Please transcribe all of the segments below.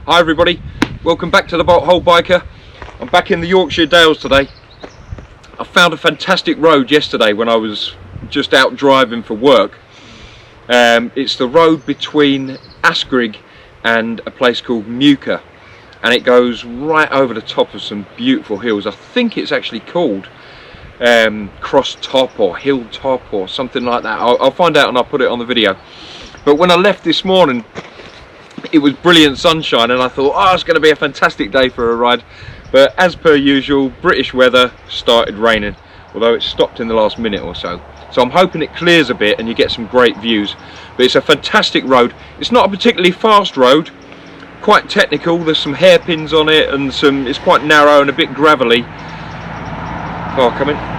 Hi everybody, welcome back to the Bolt Hole Biker. I'm back in the Yorkshire Dales today. I found a fantastic road yesterday when I was just out driving for work. It's the road between Askrigg and a place called Muker, and it goes right over the top of some beautiful hills. I think it's actually called Cross Top or Hill Top or something like that. I'll find out and I'll put it on the video. But when I left this morning, it was brilliant sunshine and I thought, oh, it's going to be a fantastic day for a ride. But as per usual, British weather started raining, although it stopped in the last minute or so. So I'm hoping it clears a bit and you get some great views. But it's a fantastic road. It's not a particularly fast road, quite technical. There's some hairpins on it and it's quite narrow and a bit gravelly. Oh, come in.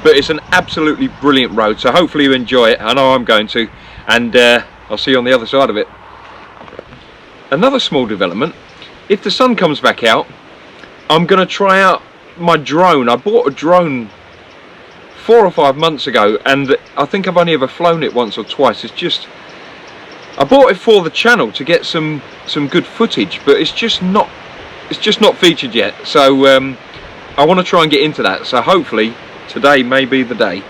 But it's an absolutely brilliant road, so hopefully you enjoy it. I know I'm going to, and I'll see you on the other side of it. Another small development, if the sun comes back out, I'm going to try out my drone. I bought a drone 4 or 5 months ago, and I think I've only ever flown it once or twice. It's just, I bought it for the channel to get some good footage, but it's just not featured yet. So I want to try and get into that. So hopefully today may be the day.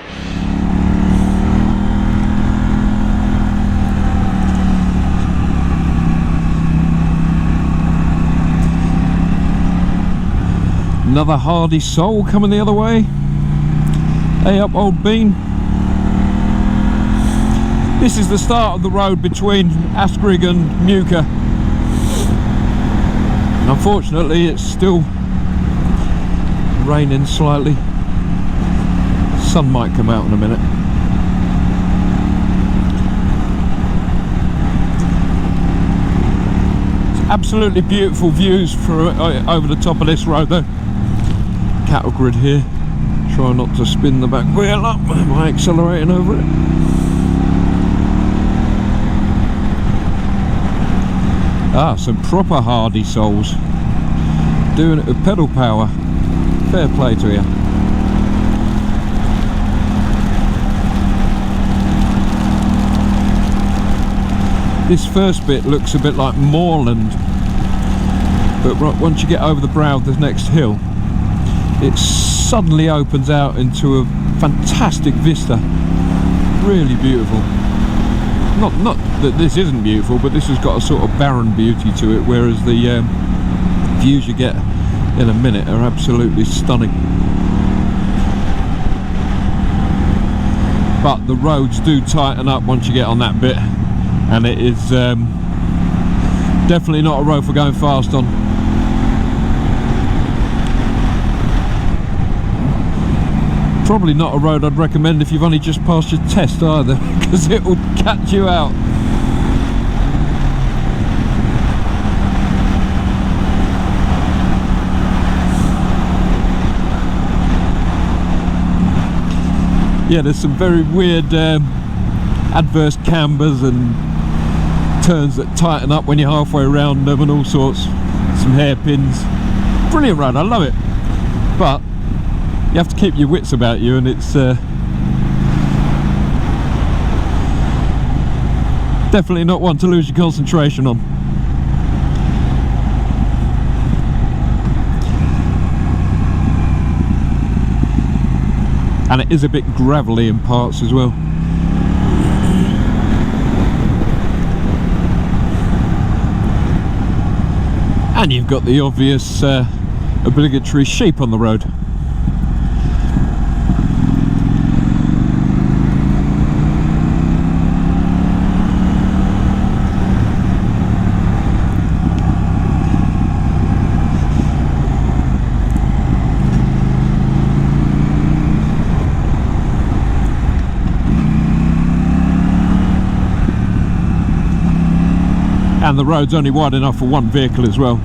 Another hardy soul coming the other way. Hey up, old bean. This is the start of the road between Askrigg and Muker. Unfortunately, it's still raining slightly. Sun might come out in a minute. It's absolutely beautiful views for over the top of this road though. Cattle grid here. Try not to spin the back wheel up by accelerating over it. Ah, some proper hardy souls. Doing it with pedal power. Fair play to you. This first bit looks a bit like moorland, but once you get over the brow of the next hill, it suddenly opens out into a fantastic vista. Really beautiful. Not that this isn't beautiful, but this has got a sort of barren beauty to it, whereas the views you get in a minute are absolutely stunning. But the roads do tighten up once you get on that bit, and it is definitely not a road for going fast on. Probably not a road I'd recommend if you've only just passed your test either, because it will catch you out. Yeah, there's some very weird adverse cambers and turns that tighten up when you're halfway around them and all sorts. Some hairpins. Brilliant road, I love it. But you have to keep your wits about you, and it's definitely not one to lose your concentration on. And it is a bit gravelly in parts as well. And you've got the obvious obligatory sheep on the road. And the road's only wide enough for one vehicle as well,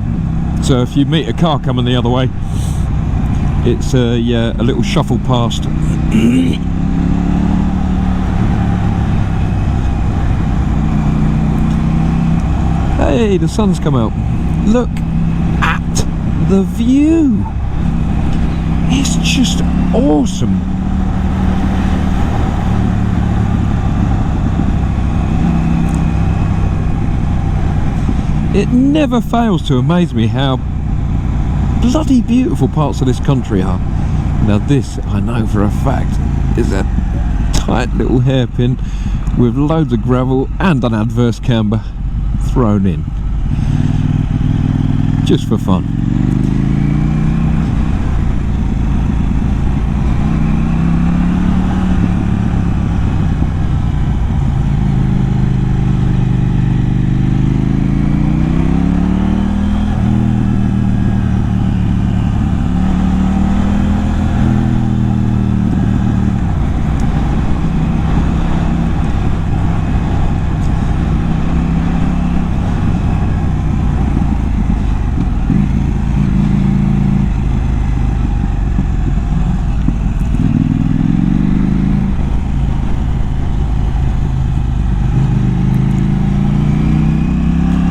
so if you meet a car coming the other way, it's a little shuffle past. Hey, the sun's come out. Look at the view. It's just awesome. it never fails to amaze me how bloody beautiful parts of this country are. Now this, I know for a fact, is a tight little hairpin with loads of gravel and an adverse camber thrown in, just for fun.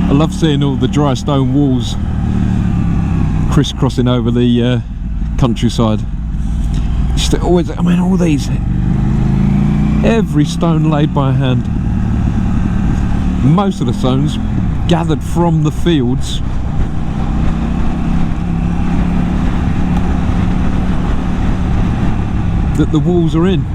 I love seeing all the dry stone walls crisscrossing over the countryside. Just always, I mean, all these, every stone laid by hand. Most of the stones gathered from the fields. That the walls are in.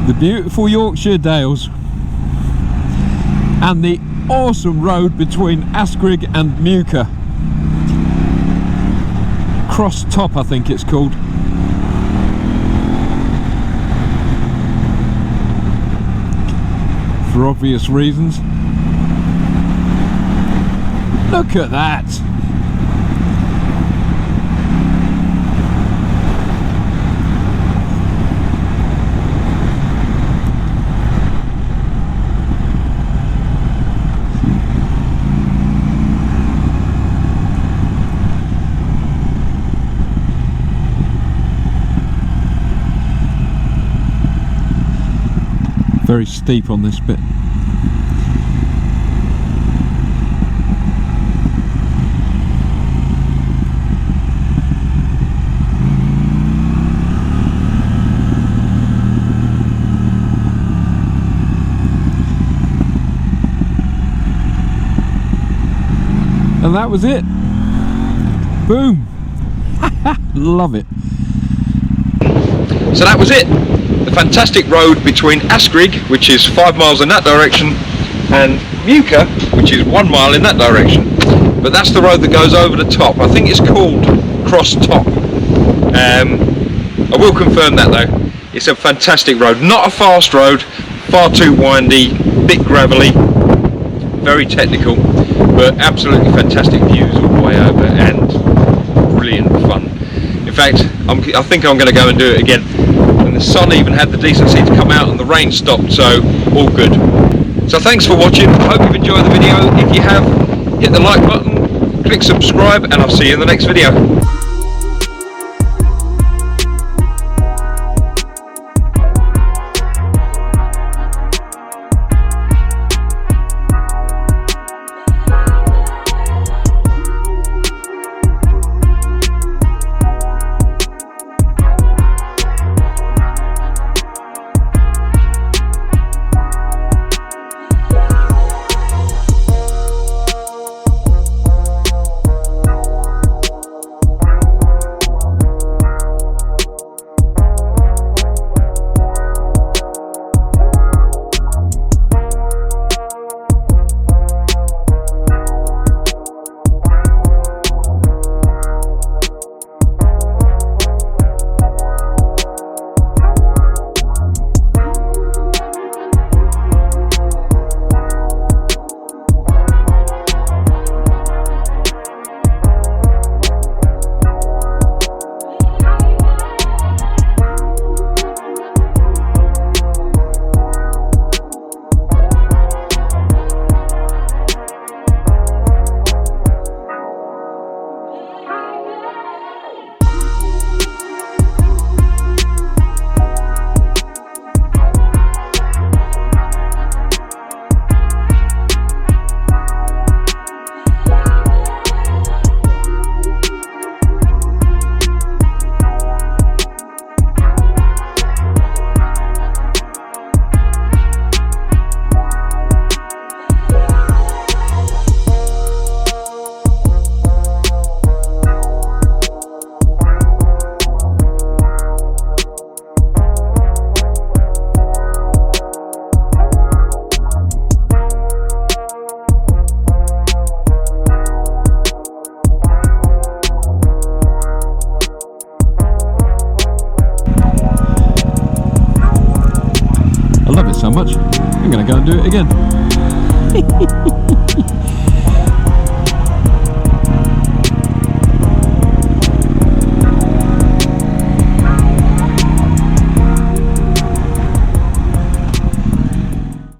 The beautiful Yorkshire Dales and the awesome road between Askrigg and Muker. Cross Top, I think it's called. For obvious reasons. Look at that! Very steep on this bit. And that was it. Boom. Love it. So that was it. The fantastic road between Askrigg, which is 5 miles in that direction, and Muker, which is 1 mile in that direction. But that's the road that goes over the top. I think it's called Cross Top. I will confirm that though. It's a fantastic road. Not a fast road, far too windy, bit gravelly, very technical, but absolutely fantastic views all the way over and brilliant fun. In fact, I think I'm going to go and do it again. And the sun even had the decency to come out and the rain stopped, so all good. So thanks for watching. I hope you've enjoyed the video. If you have, hit the like button, click subscribe, and I'll see you in the next video. I'm going to go and do it again.